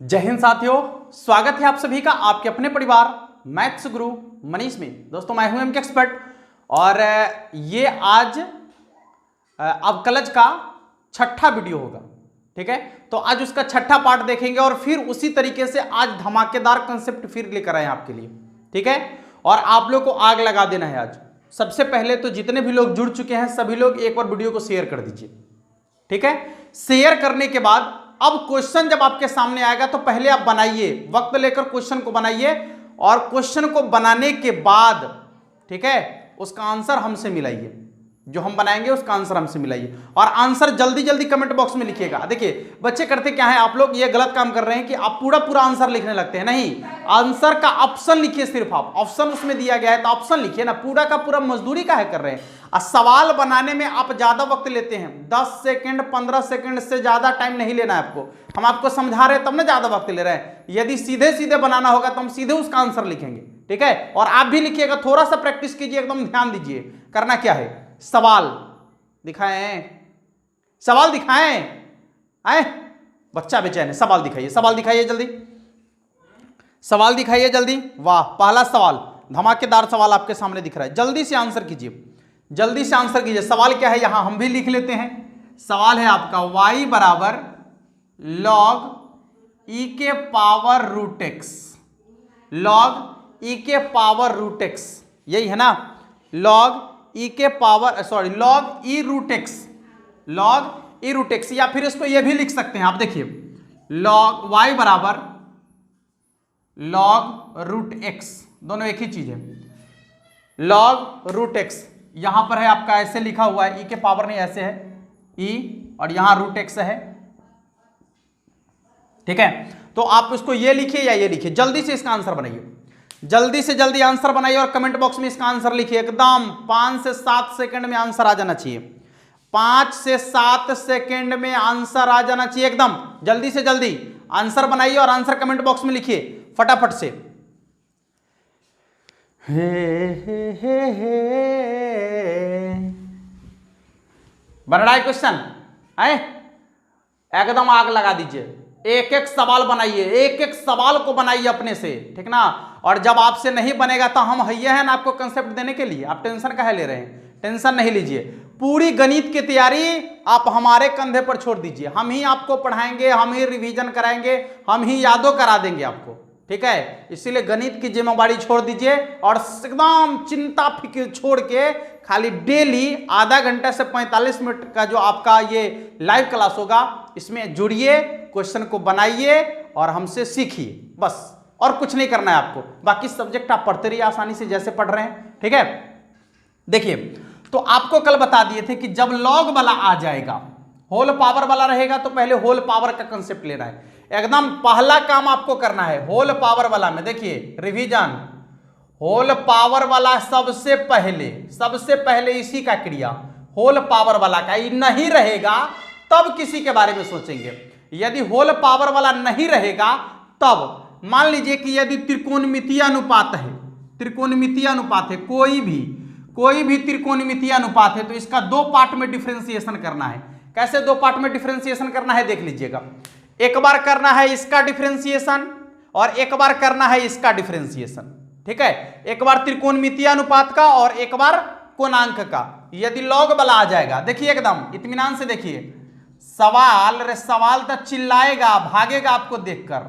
जय हिंद साथियों, स्वागत है आप सभी का आपके अपने परिवार मैथ्स गुरु मनीष में। दोस्तों मैं हूं एमके एक्सपर्ट और ये आज अब कलज का छठा वीडियो होगा। ठीक है, तो आज उसका छठा पार्ट देखेंगे और फिर उसी तरीके से आज धमाकेदार कंसेप्ट फिर लेकर आए आपके लिए। ठीक है, और आप लोग को आग लगा देना है आज। सबसे पहले तो जितने भी लोग जुड़ चुके हैं सभी लोग एक बार वीडियो को शेयर कर दीजिए। ठीक है, शेयर करने के बाद अब क्वेश्चन जब आपके सामने आएगा तो पहले आप बनाइए, वक्त लेकर क्वेश्चन को बनाइए और क्वेश्चन को बनाने के बाद ठीक है उसका आंसर हमसे मिलाइए। जो हम बनाएंगे उसका आंसर हमसे मिलाइए और आंसर जल्दी जल्दी कमेंट बॉक्स में लिखिएगा। देखिए बच्चे करते क्या है, आप लोग ये गलत काम कर रहे हैं कि आप पूरा आंसर लिखने लगते हैं। नहीं, आंसर का ऑप्शन लिखिए, सिर्फ आप ऑप्शन उसमें दिया गया है तो ऑप्शन लिखिए ना। पूरा का पूरा मजदूरी काहे कर रहे हैं। और सवाल बनाने में आप ज्यादा वक्त लेते हैं, 10 सेकंड 15 सेकंड से ज्यादा टाइम नहीं लेना है आपको। हम आपको समझा रहे हैं तब ना ज्यादा वक्त ले रहे हैं। यदि सीधे सीधे बनाना होगा तो हम सीधे उसका आंसर लिखेंगे। ठीक है, और आप भी लिखिएगा, थोड़ा सा प्रैक्टिस कीजिए, एकदम ध्यान दीजिए। करना क्या है, सवाल दिखाएं, सवाल दिखाएं। आए बच्चा बेचैन है, सवाल दिखाइए, सवाल दिखाइए जल्दी, सवाल दिखाइए जल्दी। वाह, पहला सवाल धमाकेदार सवाल आपके सामने दिख रहा है, जल्दी से आंसर कीजिए, जल्दी से आंसर कीजिए। सवाल क्या है यहां हम भी लिख लेते हैं। सवाल है आपका y बराबर log e के power root X, log e के पावर रूट एक्स, यही है ना, log e के power log e root X, log e root X. या फिर इसको ये भी लिख सकते हैं आप, देखिए log y बराबर log रूट एक्स, दोनों एक ही चीज है। log रूट एक्स यहां पर है आपका, ऐसे लिखा हुआ है, e के पावर नहीं ऐसे है e और यहां रूट एक्स है। ठीक है, तो आप इसको ये लिखिए या ये लिखिए, जल्दी से इसका आंसर बनाइए, जल्दी से जल्दी आंसर बनाइए और कमेंट बॉक्स में इसका आंसर लिखिए। एकदम 5 से 7 सेकंड में आंसर आ जाना चाहिए, 5 से 7 सेकंड में आंसर आ जाना चाहिए। एकदम जल्दी से जल्दी आंसर बनाइए और आंसर कमेंट बॉक्स में लिखिए फटाफट से। बन रहा है क्वेश्चन, है एकदम आग लगा दीजिए। एक एक सवाल बनाइए, एक एक सवाल को बनाइए अपने से, ठीक ना। और जब आपसे नहीं बनेगा तो हम हैया हैं ना आपको कंसेप्ट देने के लिए, आप टेंशन काहे ले रहे हैं, टेंशन नहीं लीजिए। पूरी गणित की तैयारी आप हमारे कंधे पर छोड़ दीजिए, हम ही आपको पढ़ाएंगे, हम ही रिवीजन कराएंगे, हम ही यादों करा देंगे आपको। ठीक है, इसीलिए गणित की जिम्मेवारी छोड़ दीजिए और एकदम चिंता फिक्र छोड़ के खाली डेली आधा घंटा से 45 मिनट का जो आपका ये लाइव क्लास होगा इसमें जुड़िए, क्वेश्चन को बनाइए और हमसे सीखिए, बस और कुछ नहीं करना है आपको। बाकी सब्जेक्ट आप पढ़ते रहिए आसानी से जैसे पढ़ रहे हैं। ठीक है, देखिए तो आपको कल बता दिए थे कि जब लॉग वाला आ जाएगा, होल पावर वाला रहेगा तो पहले होल पावर का कंसेप्ट लेना है। एकदम पहला काम आपको करना है होल पावर वाला में, देखिए रिवीजन, होल पावर वाला सबसे पहले इसी का क्रिया होल पावर वाला का ही नहीं रहेगा तब किसी के बारे में सोचेंगे। यदि होल पावर वाला नहीं रहेगा तब मान लीजिए कि यदि त्रिकोणमितीय अनुपात है, त्रिकोणमितीय अनुपात है, कोई भी त्रिकोणमितीय अनुपात है तो इसका दो पार्ट में डिफरेंशिएशन करना है। कैसे दो पार्ट में डिफरेंशिएशन करना है देख लीजिएगा, एक बार करना है इसका डिफरेंशिएशन और एक बार करना है इसका डिफरेंशिएशन। ठीक है, एक बार त्रिकोणमितीय अनुपात का और एक बार कोणांक का। यदि लॉग वाला आ जाएगा, देखिए एकदम इत्मीनान से देखिए, सवाल तो चिल्लाएगा भागेगा आपको देखकर,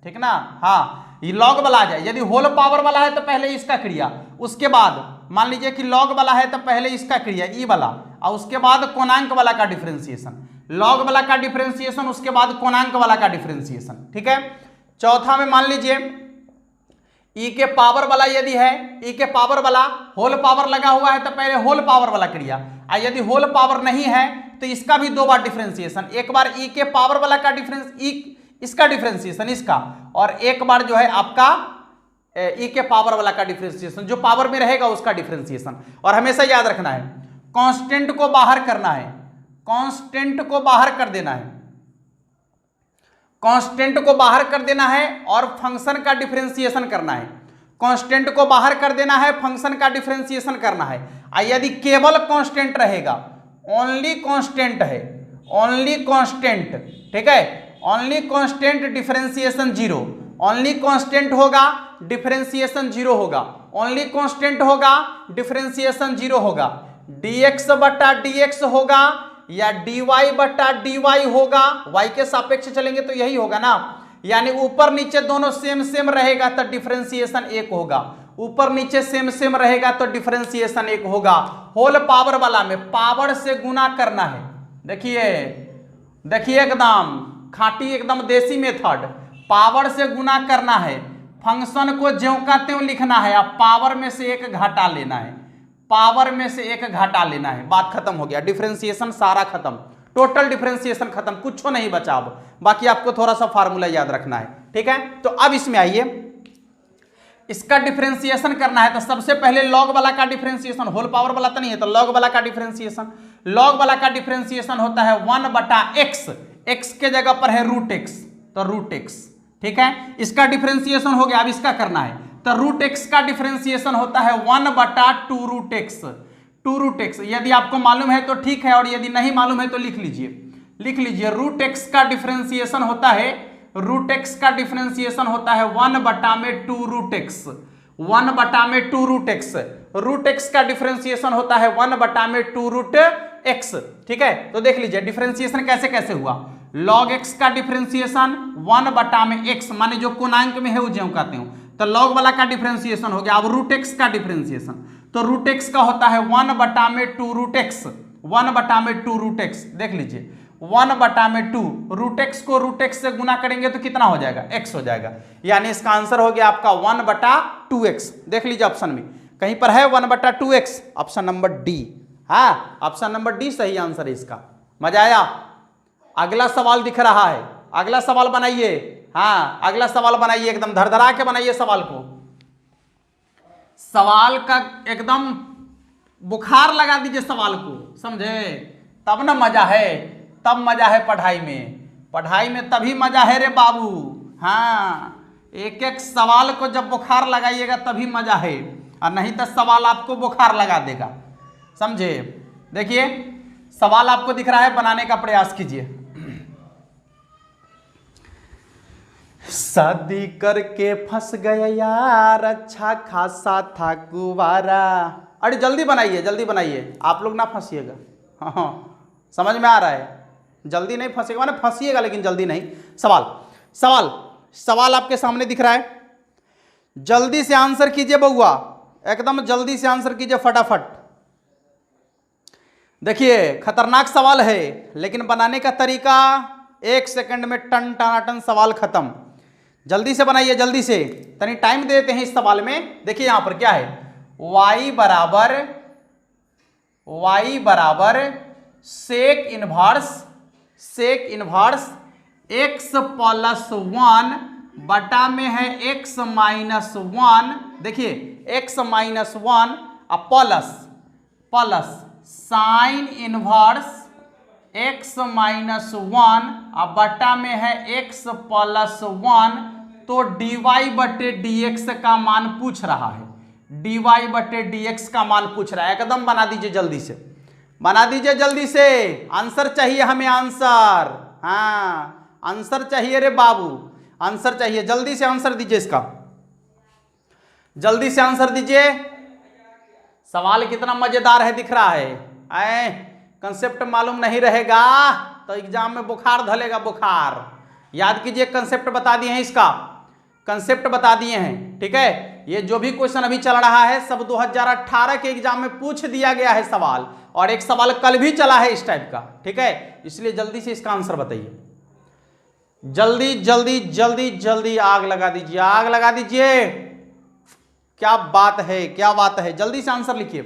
ठीक ना। हाँ, ये लॉग वाला आ जाए, यदि होल पावर वाला है तो पहले इसका क्रिया, उसके बाद मान लीजिए कि लॉग वाला है तो पहले इसका क्रिया ई वाला और उसके बाद कोणांक वाला का डिफरेंशिएशन, लॉग वाला का डिफरेंशिएशन उसके बाद कोणांक वाला का डिफरेंशिएशन। ठीक है, चौथा में मान लीजिए ई के पावर वाला यदि है, ई के पावर वाला होल पावर लगा हुआ है तो पहले होल पावर वाला क्रिया, और यदि होल पावर नहीं है तो इसका भी दो बार डिफरेंशिएशन, एक बार ई के पावर वाला का इसका डिफरेंशिएशन इसका, और एक बार जो है आपका ई के पावर वाला का डिफरेंशिएशन, जो पावर में रहेगा उसका डिफरेंशिएशन। और हमेशा याद रखना है कांस्टेंट को बाहर करना है, कांस्टेंट को बाहर कर देना है, कांस्टेंट को बाहर कर देना है और फंक्शन का डिफरेंशिएशन करना है। कांस्टेंट को बाहर कर देना है, फंक्शन का डिफरेंशिएशन करना है। यदि केवल कांस्टेंट रहेगा, ओनली कांस्टेंट है, ओनली कांस्टेंट, ठीक है, only constant differentiation zero, only constant होगा डिफरेंशिएशन जीरो होगा, ओनली कांस्टेंट होगा डिफरेंशिएशन जीरो होगा। dx बटा dx होगा या dy बटा dy होगा, y के सापेक्ष चलेंगे तो यही होगा ना, यानी ऊपर नीचे दोनों सेम सेम रहेगा तो डिफरेंशिएशन एक होगा, ऊपर नीचे सेम सेम रहेगा तो डिफरेंशिएशन एक होगा। होल पावर वाला में पावर से गुना करना है। देखिए देखिए एकदम खाटी एकदम देसी मेथड, पावर से गुना करना है, फंक्शन को ज्यों का त्यों लिखना है, अब पावर में से एक घटा लेना है, पावर में से एक घटा लेना है, बात खत्म हो गया, डिफरेंशिएशन सारा खत्म, टोटल डिफरेंशिएशन खत्म, कुछ नहीं बचा अब, बाकी आपको थोड़ा सा फार्मूला याद रखना है, ठीक है। तो अब इसमें आइए, इसका डिफरेंशिएशन करना है तो सबसे पहले लॉग वाला का डिफरेंशिएशन, होल पावर वाला तो नहीं है तो लॉग वाला का डिफरेंशिएशन, लॉग वाला का डिफरेंशिएशन होता है 1 बटा एक्स, एक्स के जगह पर है रूट एक्स तो रूट एक्स, ठीक है। इसका डिफरेंशिएशन हो गया, अब इसका करना है तो रूट एक्स का डिफरेंशिएशन होता है 1 बटा 2 रूट एक्स, 2 रूट एक्स, यदि आपको मालूम है तो ठीक है और यदि नहीं मालूम है तो लिख लीजिए रूट एक्स का डिफरेंशिएशन होता है, रूट एक्स का डिफरेंशिएशन होता है 1 बटा में 2 रूट एक्स, 1 बटा में 2 रूट एक्स, रूट एक्स का डिफरेंशिएशन होता है 1 बटा में 2 रूट एक्स, ठीक है। तो देख लीजिए डिफरेंशिएशन कैसे कैसे हुआ, लॉग एक्स का डिफरेंशिएशन 1 बटा में एक्स, माने जो कोणांक में है वो ज्यों कहते हो, तो लॉग वाला का डिफरेंशिएशन हो गया। अब रूट एक्स का डिफरेंशिएशन, तो रूट एक्स का होता है 1 बटा में 2 रूट एक्स, 1 बटा में 2 रूट एक्स, देख लीजिए 1 बटा में 2, रूट एक्स को रूट एक्स से गुना करेंगे तो कितना हो जाएगा, x हो जाएगा, यानी इसका आंसर हो गया आपका 1 बटा 2x। देख लीजिए ऑप्शन में कहीं पर है 1 बटा 2x, ऑप्शन नंबर डी, हाँ ऑप्शन नंबर डी सही आंसर है इसका। मजा आया? अगला सवाल दिख रहा है, अगला सवाल बनाइए, हाँ अगला सवाल बनाइए, एकदम धड़धड़ा के बनाइए सवाल को, सवाल का एकदम बुखार लगा दीजिए सवाल को, समझे, तब ना मजा है, तब मजा है पढ़ाई में, पढ़ाई में तभी मजा है रे बाबू, हाँ एक एक सवाल को जब बुखार लगाइएगा तभी मजा है, और नहीं तो सवाल आपको बुखार लगा देगा, समझे। देखिए सवाल आपको दिख रहा है, बनाने का प्रयास कीजिए। शादी करके फंस गया यार, अच्छा खासा था कुवारा, अरे जल्दी बनाइए जल्दी बनाइए, आप लोग ना फंसिएगा, हाँ समझ में आ रहा है, जल्दी नहीं फंसेगा, माने फंसिएगा लेकिन जल्दी नहीं। सवाल सवाल सवाल आपके सामने दिख रहा है, जल्दी से आंसर कीजिए बउआ, एकदम जल्दी से आंसर कीजिए फटाफट। देखिए खतरनाक सवाल है लेकिन बनाने का तरीका 1 सेकंड में टन टनाटन सवाल खत्म, जल्दी से बनाइए जल्दी से, तनी टाइम देते हैं इस सवाल में। देखिए यहां पर क्या है, y बराबर सेक इनवर्स x प्लस 1 बटा में है x माइनस 1, देखिए x minus 1 plus sine inverse x minus 1 अब बटा में है x प्लस 1, तो dy बटे dx का मान पूछ रहा है, dy बटे dx का मान पूछ रहा है, एकदम बना दीजिए जल्दी से, बना दीजिए जल्दी से, आंसर चाहिए हमें, आंसर, हाँ आंसर चाहिए रे बाबू, आंसर चाहिए, जल्दी से आंसर दीजिए इसका, जल्दी से आंसर दीजिए। सवाल कितना मजेदार है दिख रहा है, आए कंसेप्ट मालूम नहीं रहेगा तो एग्जाम में बुखार धलेगा, बुखार। याद कीजिए कंसेप्ट बता दिए हैं, इसका कंसेप्ट बता दिए हैं, ठीक है। ये जो भी क्वेश्चन अभी चल रहा है सब 2018 के एग्जाम में पूछ दिया गया है सवाल, और एक सवाल कल भी चला है इस टाइप का, ठीक है। इसलिए जल्दी से इसका आंसर बताइए, जल्दी जल्दी जल्दी जल्दी, आग लगा दीजिए, आग लगा दीजिए, क्या बात है क्या बात है, जल्दी से आंसर लिखिए,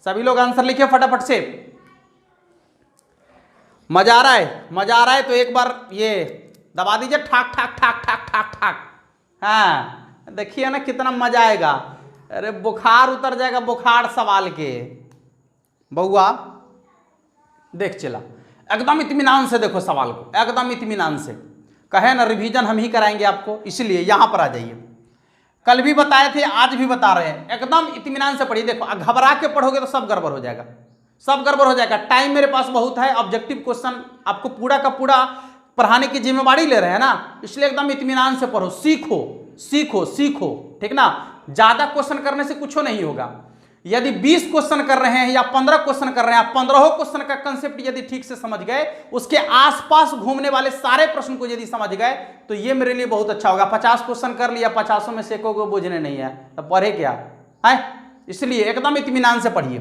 सभी लोग आंसर लिखिए फटाफट से। मजा आ रहा है, मजा आ रहा है तो एक बार ये दबा दीजिए, ठाक ठाक ठाक ठाक ठाक ठाक, हाँ देखिए ना कितना मजा आएगा, अरे बुखार उतर जाएगा, बुखार सवाल के बउआ। देख चला एकदम इत्मीनान से देखो सवाल को, एकदम इत्मीनान से, कहे ना रिवीजन हम ही कराएंगे आपको, इसलिए यहां पर आ जाइए, कल भी बताए थे आज भी बता रहे हैं, एकदम इत्मीनान से पढ़िए। देखो घबरा के पढ़ोगे तो सब गड़बड़ हो जाएगा, सब गड़बड़ हो जाएगा। टाइम मेरे पास बहुत है, ऑब्जेक्टिव क्वेश्चन आपको पूरा का पूरा पढ़ाने की जिम्मेवारी ले रहे हैं ना, इसलिए एकदम इत्मीनान से पढ़ो, सीखो सीखो सीखो, ठीक ना। ज्यादा क्वेश्चन करने से कुछ नहीं होगा। यदि 20 क्वेश्चन कर रहे हैं या 15 क्वेश्चन कर रहे हैं, आप 15 क्वेश्चन का कंसेप्ट यदि ठीक से समझ गए, उसके आसपास घूमने वाले सारे प्रश्न को यदि समझ गए, तो ये मेरे लिए बहुत अच्छा होगा। 50 क्वेश्चन कर लिया, 50 में से को बुझने नहीं है, तो पढ़े क्या है। इसलिए एकदम इत्मीनान से पढ़िए।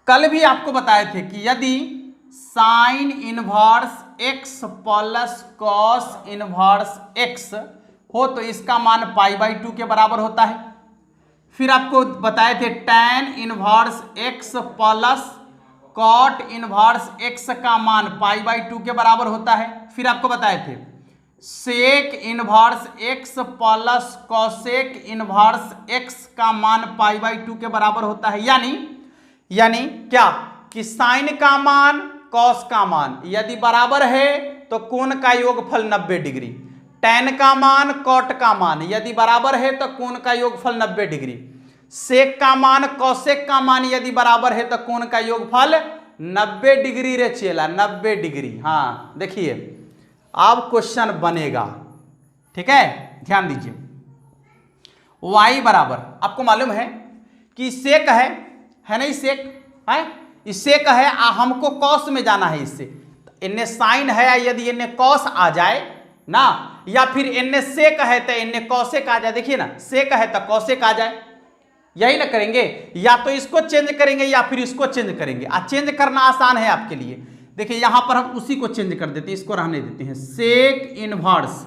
कल भी आपको बताए थे कि यदि sine inverse X plus cos inverse x हो तो इसका मान π/2 के बराबर होता है। फिर आपको बताए थे tan inverse X plus cot inverse X का मान π/2 के बराबर होता है। फिर आपको बताए थे sec inverse X plus cosec inverse X का मान π/2 के बराबर होता है। यानी क्या कि साइन का मान कॉस का मान यदि बराबर है तो कोण का योगफल 90 डिग्री, tan का मान कॉट का मान यदि बराबर है तो कोण का योगफल 90 डिग्री, सेक का मान कॉसेक का मान यदि बराबर है तो कोण का योगफल 90 डिग्री रे चेला, 90 डिग्री। हाँ देखिए अब क्वेश्चन बनेगा, ठीक है, ध्यान दीजिए। y बराबर आपको मालूम है कि सेक है नहीं, सेक है, इस सेक है, हमको कॉस में जाना है। इससे इन्ने साइन है, यदि इन्ने कॉस आ जाए ना, या फिर इन्ने सेक है तो इन्ने कॉसेक आ जाए। देखिए ना, सेक है तो कॉसेक आ जाए, यही ना करेंगे। या तो इसको चेंज करेंगे या फिर इसको चेंज करेंगे। चेंज करना आसान है आपके लिए। देखिए यहां पर हम उसी को चेंज कर देते हैं, इसको रहने देते हैं। सेक इनवर्स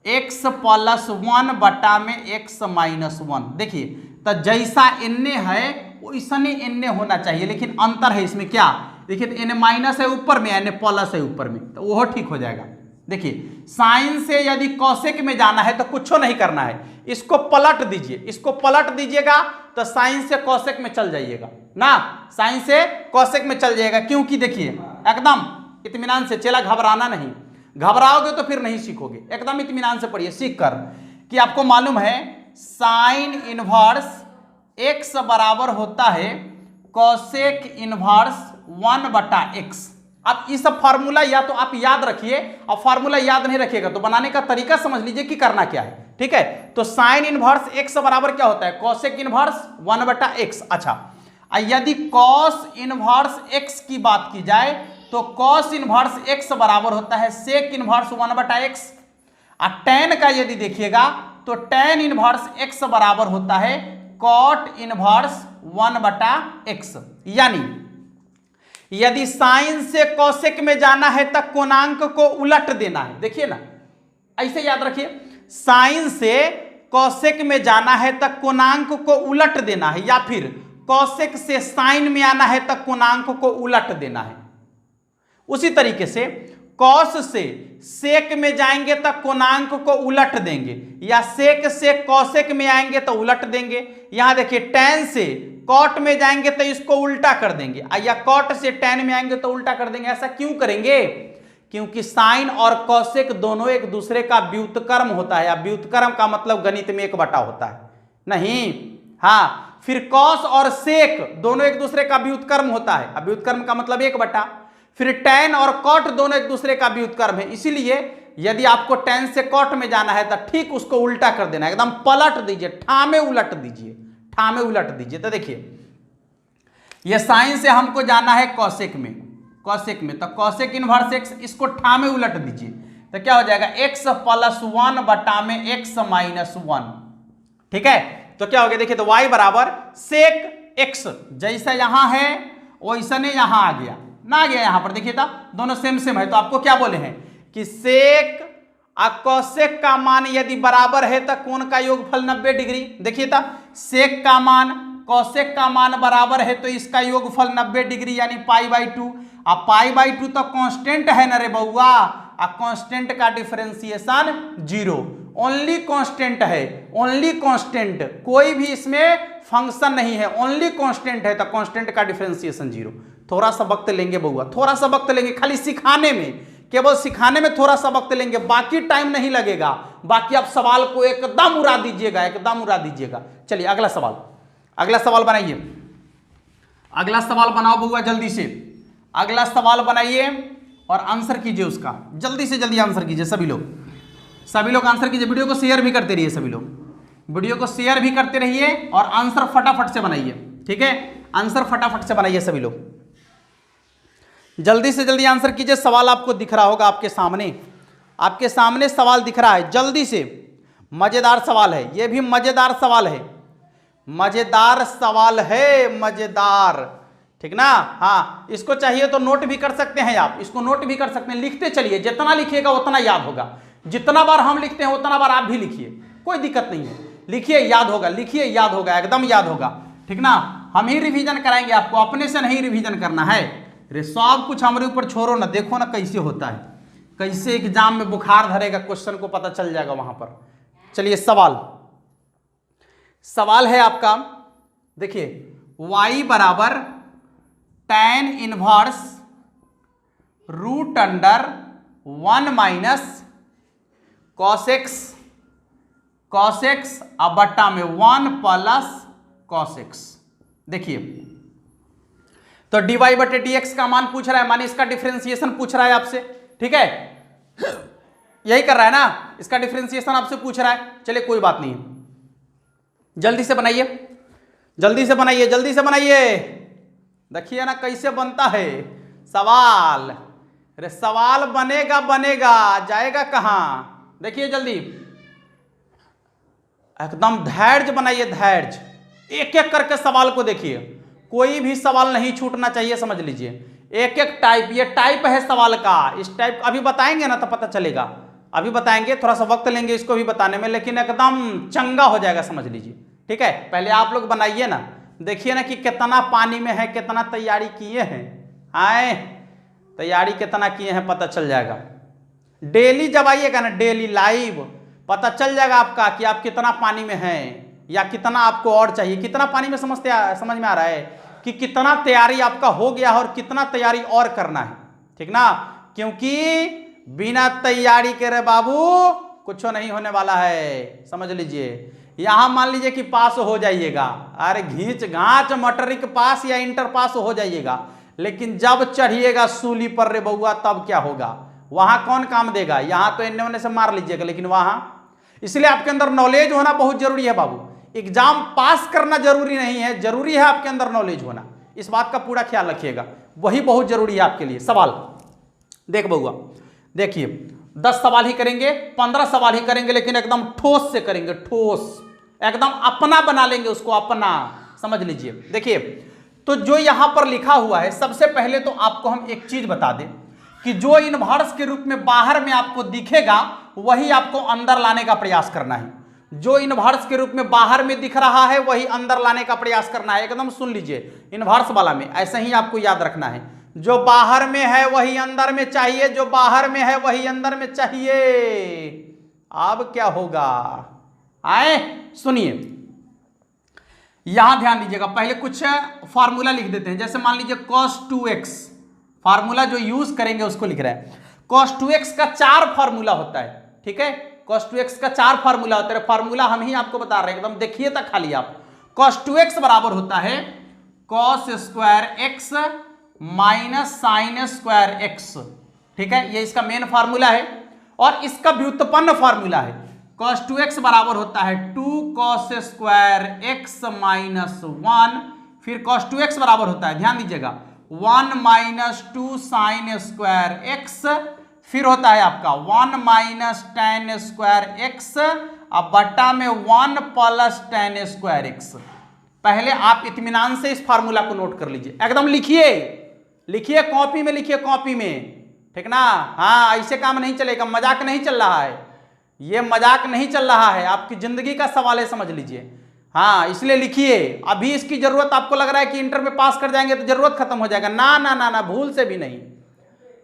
x प्लस 1 बटा में x माइनस 1। देखिए तो जैसा इन्ने है वैसा इन्ने होना चाहिए, लेकिन अंतर है इसमें। क्या देखिए, तो इन्ने माइनस है ऊपर में, इन्ने प्लस है ऊपर में, तो वो ठीक हो जाएगा। देखिए साइन से यदि कॉसेक में जाना है तो कुछ नहीं करना है, इसको पलट दीजिए, इसको पलट दीजिएगा तो साइन से कॉसेक में चल जाइएगा ना, साइन से कॉसेक में चल जाएगा। क्योंकि देखिए एकदम इत्मीनान से, चला घबराना नहीं, घबराओगे तो फिर नहीं सीखोगे। एकदम इत्मीनान से पढ़िए सीख कर कि आपको मालूम है साइन इनवर्स एक्स बराबर होता है कॉसेक इनवर्स 1 बटा एक्स। अब इस फार्मूला या तो आप याद रखिए, और फार्मूला याद नहीं रखिएगा तो बनाने का तरीका समझ लीजिए कि करना क्या है, ठीक है। तो साइन इनवर्स एक्स बराबर क्या होता है, कॉसेक इनवर्स 1 बटा एक्स। अच्छा, यदि कॉस इनवर्स एक्स की बात की जाए तो कॉस इनवर्स एक्स बराबर होता है सेक इनवर्स 1 बटा एक्स। और टैन का यदि देखिएगा तो टैन इनवर्स एक्स बराबर होता है कॉट इनवर्स 1 बटा एक्स। यानी यदि साइन से कॉसेक में जाना है तो कोणांक को उलट देना है। देखिए ना, ऐसे याद रखिए, साइन से कॉसेक में जाना है तो कोणांक को उलट देना है, या फिर कॉसेक से साइन में आना है तो कोणांक को उलट देना है। उसी तरीके से कॉस से सेक में जाएंगे तो कोणांक को उलट देंगे, या सेक से कॉसेक में आएंगे तो उलट देंगे। यहां देखिए टैन से कॉट में जाएंगे तो इसको उल्टा कर देंगे, या कॉट से टैन में आएंगे तो उल्टा कर देंगे। ऐसा क्यों करेंगे? क्योंकि साइन और कॉसेक दोनों एक दूसरे का व्युत्क्रम होता है। व्युत्क्रम का मतलब गणित में 1 बटा होता है नहीं। हाँ, फिर कॉस और सेक दोनों एक दूसरे का व्युत्क्रम होता है, व्युत्क्रम का मतलब 1 बटा। फिर टैन और कॉट दोनों एक दूसरे का व्युत्क्रम है, इसीलिए यदि आपको टैन से कॉट में जाना है तो ठीक उसको उल्टा कर देना, एकदम पलट दीजिए, ठामे उलट दीजिए, ठामे उलट दीजिए। तो देखिए ये साइन से हमको जाना है कॉसेक में, तो कॉसेक इनवर्स एक्स, इसको ठामे उलट दीजिए तो क्या हो जाएगा, x प्लस 1 बटा में x माइनस 1। ठीक है, तो क्या हो गया, देखिए तो y बराबर सेक x, जैसा यहां है वैसा ने यहां आ गया ना, आ गया यहां पर। देखिए था दोनों सेम सेम है, तो आपको क्या बोले हैं कि सेक और कॉसेक का मान यदि बराबर है तो कोण का योगफल 90 डिग्री। देखिए था सेक का मान कॉसेक का मान बराबर है तो इसका योगफल 90 डिग्री यानी π/2। अब π/2 तो कांस्टेंट है ना रे बउआ, और कांस्टेंट का डिफरेंशिएशन 0, ओनली कांस्टेंट है, ओनली कांस्टेंट, कोई भी इसमें फंक्शन नहीं है, ओनली कांस्टेंट है, तो कांस्टेंट का डिफरेंशिएशन 0। थोड़ा सा वक्त लेंगे बउआ, थोड़ा सा वक्त लेंगे, खाली सिखाने में, केवल सिखाने में थोड़ा सा वक्त लेंगे, बाकी टाइम नहीं लगेगा। बाकी आप सवाल को एकदम उड़ा दीजिएगा, एकदम उड़ा दीजिएगा। चलिए अगला सवाल, अगला सवाल बनाइए, अगला सवाल बनाओ बउआ जल्दी से, अगला सवाल बनाइए। और आंसर कीजिए उसका, जल्दी से जल्दी आंसर कीजिए सभी लोग आंसर कीजिए। वीडियो को शेयर भी करते रहिए, सभी लोग वीडियो को शेयर भी करते रहिए और आंसर फटाफट से बनाइए, ठीक है। आंसर फटाफट से बनाइए सभी लोग, जल्दी से जल्दी आंसर कीजिए। सवाल आपको दिख रहा होगा आपके सामने सवाल दिख रहा है, जल्दी से। मजेदार सवाल है, यह भी मजेदार सवाल है, मजेदार, ठीक ना। हाँ, इसको चाहिए तो नोट भी कर सकते हैं आप, इसको नोट भी कर सकते हैं, लिखते चलिए, जितना लिखिएगा उतना याद होगा। जितना बार हम लिखते हैं उतना बार आप भी लिखिए, कोई दिक्कत नहीं है, लिखिए याद होगा, लिखिए याद होगा, एकदम याद होगा, ठीक ना। हम ही रिवीजन कराएंगे आपको, अपने से नहीं रिवीजन करना है। अरे सब कुछ हमारे ऊपर छोड़ो ना, देखो ना कैसे होता है, कैसे एग्जाम में बुखार धरेगा, क्वेश्चन को पता चल जाएगा वहां पर। चलिए सवाल है आपका, देखिए y बराबर tan inverse root under 1 minus cos x अब बट्टा में 1 प्लस cos x। देखिए तो dy बटे dx का मान पूछ रहा है, माने इसका डिफरेंशिएशन पूछ रहा है आपसे, ठीक है, यही कर रहा है ना, इसका डिफरेंशिएशन आपसे पूछ रहा है। चलिए कोई बात नहीं, जल्दी से बनाइए, देखिए ना कैसे बनता है सवाल। अरे सवाल बनेगा जाएगा कहां, देखिए जल्दी, एकदम धैर्य बनाइए, धैर्य, एक एक करके सवाल को देखिए, कोई भी सवाल नहीं छूटना चाहिए, समझ लीजिए। एक एक टाइप, ये टाइप है सवाल का, इस टाइप अभी बताएंगे ना तो पता चलेगा, अभी बताएंगे, थोड़ा सा वक्त लेंगे इसको भी बताने में, लेकिन एकदम चंगा हो जाएगा, समझ लीजिए, ठीक है। पहले आप लोग बनाइए ना, देखिए ना कि कितना पानी में है, कितना तैयारी किए हैं, आए तैयारी कितना किए हैं पता चल जाएगा। डेली जब आइएगा ना, डेली लाइव, पता चल जाएगा आपका कि आप कितना पानी में हैं या कितना आपको और चाहिए। कितना पानी में समझ में आ रहा है कि कितना तैयारी आपका हो गया और कितना तैयारी और करना है, ठीक ना। क्योंकि बिना तैयारी के रे बाबू कुछ नहीं होने वाला है, समझ लीजिए। यहां मान लीजिए कि पास हो जाइएगा, अरे घींच घाच मटरिक पास या इंटर पास हो जाइएगा, लेकिन जब चढ़िएगा सूली पर रे बउआ तब क्या होगा, वहां कौन काम देगा। यहां तो इन्ने उन्ने से मार लीजिएगा, लेकिन वहां, इसलिए आपके अंदर नॉलेज होना बहुत जरूरी है बाबू। एग्जाम पास करना जरूरी नहीं है, जरूरी है आपके अंदर नॉलेज होना, इस बात का पूरा ख्याल रखिएगा, वही बहुत जरूरी है आपके लिए। सवाल देख बउआ, देखिए 10 सवाल ही करेंगे, 15 सवाल ही करेंगे, लेकिन एकदम ठोस से करेंगे, ठोस, एकदम अपना बना लेंगे उसको, अपना, समझ लीजिए। देखिए तो जो यहां पर लिखा हुआ है, सबसे पहले तो आपको हम एक चीज बता दें कि जो इनवर्स के रूप में बाहर में आपको दिखेगा वही आपको अंदर लाने का प्रयास करना है। जो इनवर्स के रूप में बाहर में दिख रहा है वही अंदर लाने का प्रयास करना है, एकदम सुन लीजिए। इनवर्स वाला में ऐसा ही आपको याद रखना है, जो बाहर में है वही अंदर में चाहिए, जो बाहर में है वही अंदर में चाहिए। अब क्या होगा, आए सुनिए, यहां ध्यान दीजिएगा, पहले कुछ फार्मूला लिख देते हैं। जैसे मान लीजिए cos 2x, फार्मूला जो यूज करेंगे उसको लिख रहे हैं। cos 2x का 4 फार्मूला होता है, ठीक है, cos 2x का 4 फार्मूला होता है, फार्मूला हम ही आपको बता रहे हैं, एकदम देखिए तक खाली आप। cos 2x बराबर होता है cos square x minus sine square x, ठीक है, ये इसका मेन फार्मूला है। और इसका व्युत्पन्न फार्मूला है, cos 2x बराबर होता है 2 cos स्क्वायर x माइनस 1, फिर cos 2x बराबर होता है, ध्यान दीजिएगा, 1 माइनस 2 साइन स्क्वायर x, फिर होता है आपका 1 माइनस tan स्क्वायर x अब बट्टा में 1 प्लस tan स्क्वायर x। पहले आप इत्मीनान से इस फार्मूला को नोट कर लीजिए, एकदम लिखिए, लिखिए कॉपी में, लिखिए कॉपी में, ठीक ना। हाँ, ऐसे काम नहीं चलेगा, मजाक नहीं चल रहा है, ये मजाक नहीं चल रहा है, आपकी जिंदगी का सवाल है, समझ लीजिए। हाँ, इसलिए लिखिए। अभी इसकी जरूरत आपको लग रहा है कि इंटर में पास कर जाएंगे तो जरूरत खत्म हो जाएगा, ना ना ना ना, भूल से भी नहीं,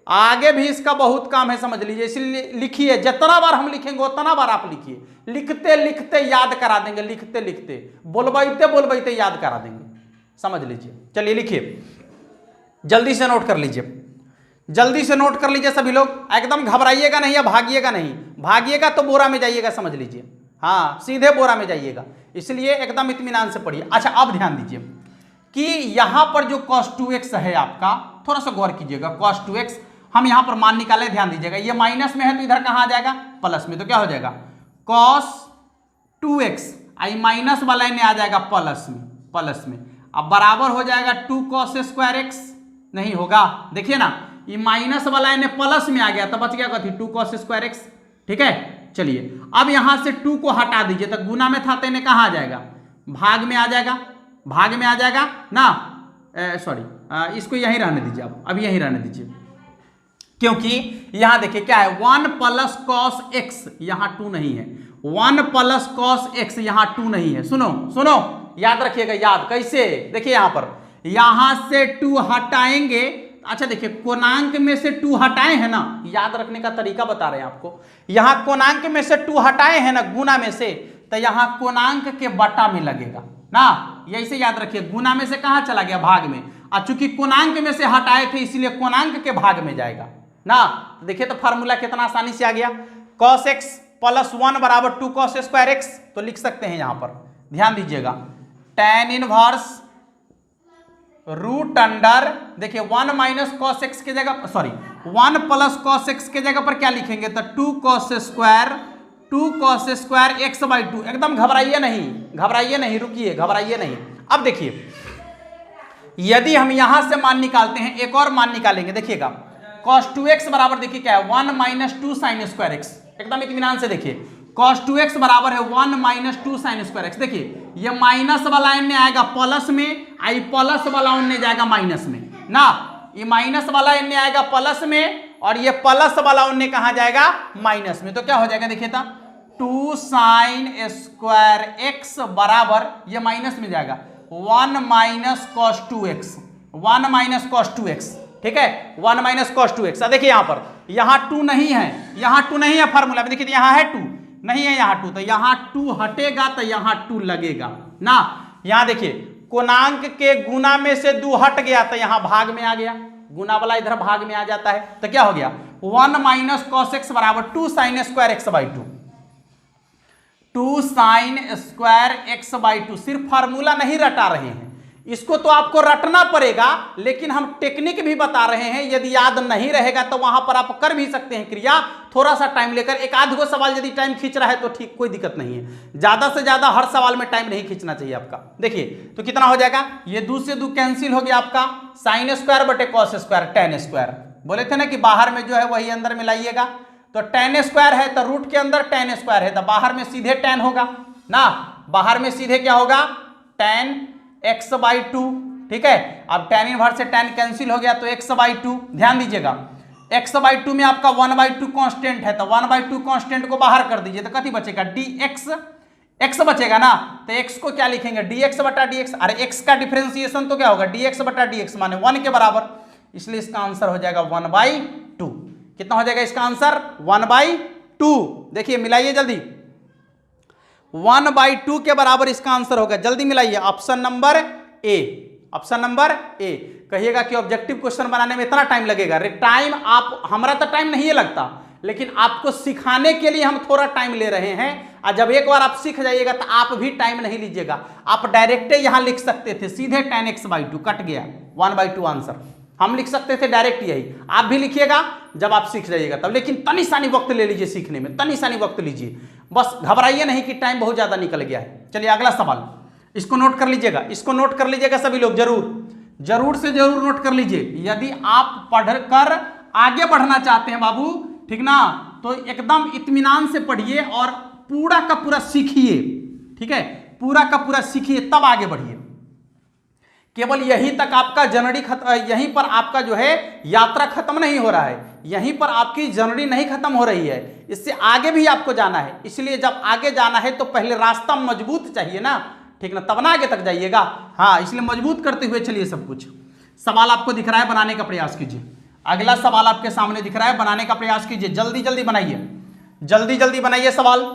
आगे भी इसका बहुत काम है, समझ लीजिए। इसलिए लिखिए, जितना बार हम लिखेंगे उतना बार आप लिखिए, लिखते लिखते याद करा देंगे, लिखते लिखते, बोलबैते बोलबैते याद करा देंगे, समझ लीजिए। चलिए लिखिए, जल्दी से नोट कर लीजिए, जल्दी से नोट कर लीजिए सभी लोग, एकदम घबराइएगा नहीं या भागिएगा नहीं, भागिएगा तो बोरा में जाइएगा, समझ लीजिए। हाँ, सीधे बोरा में जाइएगा, इसलिए एकदम इत्मीनान से पढ़िए। अच्छा, अब ध्यान दीजिए कि यहां पर जो cos 2x है आपका, थोड़ा सा गौर कीजिएगा, cos 2x हम यहां पर मान निकाले, ध्यान दीजिएगा, ये माइनस में है तो इधर कहां आ जाएगा, प्लस में, तो क्या हो जाएगा cos 2x, आई माइनस वाला इन्हें आ जाएगा प्लस में, अब बराबर हो जाएगा 2 cos स्क्वायर एक्स, नहीं होगा, देखिए ना, ये माइनस वाला इन्हें प्लस में आ गया तो बच गया कथी 2 cos स्क्वायर एक्स। ठीक है, चलिए अब यहां से 2 को हटा दीजिए तो गुना में था तो इन्हें कहां आ जाएगा, भाग में आ जाएगा ना, सॉरी इसको यहीं रहने दीजिए, अब यहीं रहने दीजिए, क्योंकि यहां देखिए क्या है 1 प्लस कॉस एक्स, यहां 2 नहीं है, 1 प्लस कॉस एक्स यहां 2 नहीं है, सुनो याद रखिएगा, याद कैसे, देखिए यहां पर यहां से 2 हटाएंगे, अच्छा देखिए कोणांक में से 2 हटाए हैं ना, याद रखने का तरीका बता रहे हैं आपको, यहां कोणांक में से 2 हटाए हैं ना गुना में से, तो यहां कोणांक के बटा में लगेगा ना, यही से याद रखिए, गुना में से कहां चला गया, भाग में, और चूंकि कोणांक में से हटाए थे इसलिए कोणांक के भाग में जाएगा ना, देखिए तो फार्मूला कितना आसानी से आ गया, cos x प्लस 1 बराबर 2 cos स्क्वायर एक्स, तो लिख सकते हैं यहां पर, ध्यान दीजिएगा, tan इनवर्स रूट अंडर, देखिए 1 माइनस कॉस एक्स की जगह, सॉरी 1 प्लस कॉस एक्स के जगह पर क्या लिखेंगे, तो 2 cos स्क्वायर एक्स बाई 2, एकदम घबराइए नहीं, रुकिए, घबराइए नहीं। अब देखिए यदि हम यहां से मान निकालते हैं, एक और मान निकालेंगे, देखिएगा cos 2x बराबर, देखिए क्या है 1 माइनस 2 साइन स्क्वायर एक्स, एकदम इत्मीनान से देखिए, cos 2x बराबर है 1 माइनस 2 साइन स्क्वायर एक्स, देखिए ये माइनस वाला इनने आएगा प्लस में, आई प्लस वाला उनने जाएगा माइनस में ना, ये माइनस वाला इनने आएगा प्लस में और ये प्लस वाला उनने कहां जाएगा, माइनस में, तो क्या हो जाएगा, देखिए था 2 साइन स्क्वायर एक्स बराबर, ये माइनस में जाएगा 1 minus cos 2x, 1 minus cos 2x, ठीक है, 1 माइनस कॉस 2x। देखिए यहां पर, यहां 2 नहीं है, फार्मूला में देखिए यहां है 2 नहीं है, यहां 2, तो यहां 2 हटेगा तो यहां 2 लगेगा ना, यहां देखिए कोणांक के गुना में से 2 हट गया तो यहां भाग में आ गया, गुना वाला इधर भाग में आ जाता है, तो क्या हो गया 1 माइनस कॉस एक्स बराबर 2 sine square x by 2 sine square x by 2, सिर्फ फार्मूला नहीं रटा रहे हैं, इसको तो आपको रटना पड़ेगा, लेकिन हम टेक्निक भी बता रहे हैं, यदि याद नहीं रहेगा तो वहां पर आप कर भी सकते हैं क्रिया, थोड़ा सा टाइम लेकर, एक आध गो सवाल यदि टाइम खींच रहा है तो ठीक, कोई दिक्कत नहीं है, ज्यादा से ज्यादा हर सवाल में टाइम नहीं खींचना चाहिए आपका। देखिए तो कितना हो जाएगा, ये 2 से 2 कैंसिल हो गया आपका, साइन स्क्वायर बटे कॉस स्क्वायर, टेन स्क्वायर, बोले थे ना कि बाहर में जो है वही अंदर में लाइएगा, तो टेन स्क्वायर है तो रूट के अंदर टेन स्क्वायर है, तो बाहर में सीधे टेन होगा ना, बाहर में सीधे क्या होगा, टेन एक्स बाई 2, ठीक है, अब टेन इनवर्स से टेन कैंसिल हो गया तो एक्स बाई 2, ध्यान दीजिएगा एक्स बाई 2 में आपका 1/2 कांस्टेंट है, तो 1/2 कांस्टेंट को बाहर कर दीजिए तो कथी बचेगा, dx, x बचेगा ना, तो x को क्या लिखेंगे, dx बटा dx, अरे x का डिफरेंशिएशन तो क्या होगा, dx बटा dx माने 1 के बराबर, इसलिए इसका आंसर हो जाएगा 1/2, कितना हो जाएगा इसका आंसर 1/2, देखिए मिलाइए जल्दी, 1/2 के बराबर इसका आंसर होगा, जल्दी मिलाइए, option number A, option number A. कहिएगा कि ऑब्जेक्टिव क्वेश्चन बनाने में इतना टाइम लगेगा, अरे टाइम आप, हमारा तो टाइम नहीं लगता, लेकिन आपको सिखाने के लिए हम थोड़ा टाइम ले रहे हैं, और जब एक बार आप सीख जाइएगा तो आप भी टाइम नहीं लीजिएगा, आप डायरेक्ट यहां लिख सकते थे सीधे tan x/2 कट गया 1/2 आंसर, हम लिख सकते थे डायरेक्ट यही, आप भी लिखिएगा जब आप सीख जाइएगा तब, लेकिन तनी सानी वक्त ले लीजिए सीखने में, तनी सानी वक्त लीजिए, बस घबराइए नहीं कि टाइम बहुत ज्यादा निकल गया है। चलिए अगला सवाल, इसको नोट कर लीजिएगा, इसको नोट कर लीजिएगा सभी लोग, जरूर से जरूर नोट कर लीजिए, यदि आप पढ़कर आगे बढ़ना चाहते हैं बाबू, ठीक ना, तो एकदम इत्मीनान से पढ़िए और पूरा का पूरा सीखिए, ठीक है, पूरा का पूरा सीखिए तब आगे बढ़िए, केवल यहीं तक आपका जर्नी खत्म, यहीं पर आपका जो है यात्रा खत्म नहीं हो रहा है, यहीं पर आपकी जर्नी नहीं खत्म हो रही है, इससे आगे भी आपको जाना है, इसलिए जब आगे जाना है तो पहले रास्ता मजबूत चाहिए ना, ठीक ना, तब ना आगे तक जाइएगा, हाँ, इसलिए मजबूत करते हुए चलिए सब कुछ। सवाल आपको दिख रहा है, बनाने का प्रयास कीजिए, अगला सवाल आपके सामने दिख रहा है, बनाने का प्रयास कीजिए, जल्दी जल्दी बनाइए, जल्दी जल्दी बनाइए सवाल,